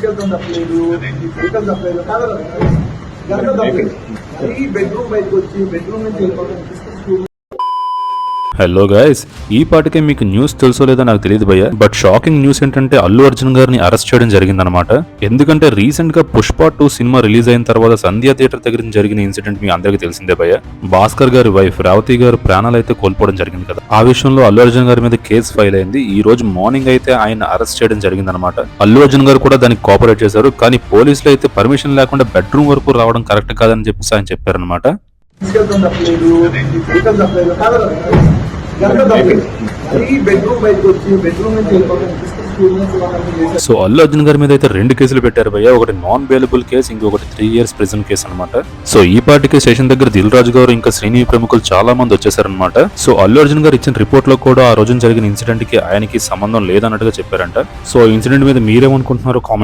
తీసుకెళ్తాం తప్పలేదు, వెహికల్ తప్పలేదు, కాదు గంట తప్పలేదు. ఈ బెడ్రూమ్ బయటకు వచ్చి బెడ్రూమ్ నుంచి వెళ్ళిపోతాం. హలో గైస్, ఈ పాటికే మీకు న్యూస్ తెలుసో లేదో నాకు తెలియదు భయ్య. బట్ షాకింగ్ న్యూస్ ఏంటంటే అల్లు అర్జున్ గారిని అరెస్ట్ చేయడం జరిగిందనమాట. ఎందుకంటే రీసెంట్ గా పుష్ప 2 సినిమా రిలీజ్ అయిన తర్వాత సంధ్యా థియేటర్ దగ్గర జరిగిన ఇన్సిడెంట్ మీ అందరికీ తెలిసిందే భయ్య. భాస్కర్ గారి వైఫ్ రేవతి గారు ప్రాణాలు అయితే కోల్పోవడం జరిగింది కదా. ఆ విషయంలో అల్లు అర్జున్ గారి మీద కేసు ఫైల్ అయింది. ఈ రోజు మార్నింగ్ అయితే ఆయన అరెస్ట్ చేయడం జరిగిందనమాట. అల్లు అర్జున్ గారు కూడా దానికి కోఆపరేట్ చేశారు. కానీ పోలీసులు అయితే పర్మిషన్ లేకుండా బెడ్రూమ్ వరకు రావడం కరెక్ట్ కాదని చెప్పేసి ఆయన చెప్పారనమాట. తీసుకెళ్తాం తప్పలేదు, వెహికల్ తప్పలేదు, కాదు గంట తప్పలేదు. ఈ బెడ్రూమ్ బయటకు వచ్చి బెడ్రూమ్ నుంచి వెళ్ళిపోతాం. సో అల్లు అర్జున్ గారి మీద అయితే 2 కేసులు పెట్టారు భయ్య. ఒకటి నాన్ బెయిలబుల్ కేసు, ఇంకొకటి 3 years ప్రిజన్ కేసు అనమాట. సో ఈ పార్టీకి స్టేషన్ దగ్గర దిల్ రాజు గారు ఇంకా శ్రీని ప్రముఖులు చాలా మంది వచ్చేసారనమాట. సో అల్లు అర్జున్ గారు ఇచ్చిన రిపోర్ట్ లో కూడా ఆ రోజున జరిగిన ఇన్సిడెంట్ కి ఆయనకి సంబంధం లేదన్నట్టుగా చెప్పారంట. సో ఇన్సిడెంట్ మీద మీరేమనుకుంటున్నారో కామెంట్స్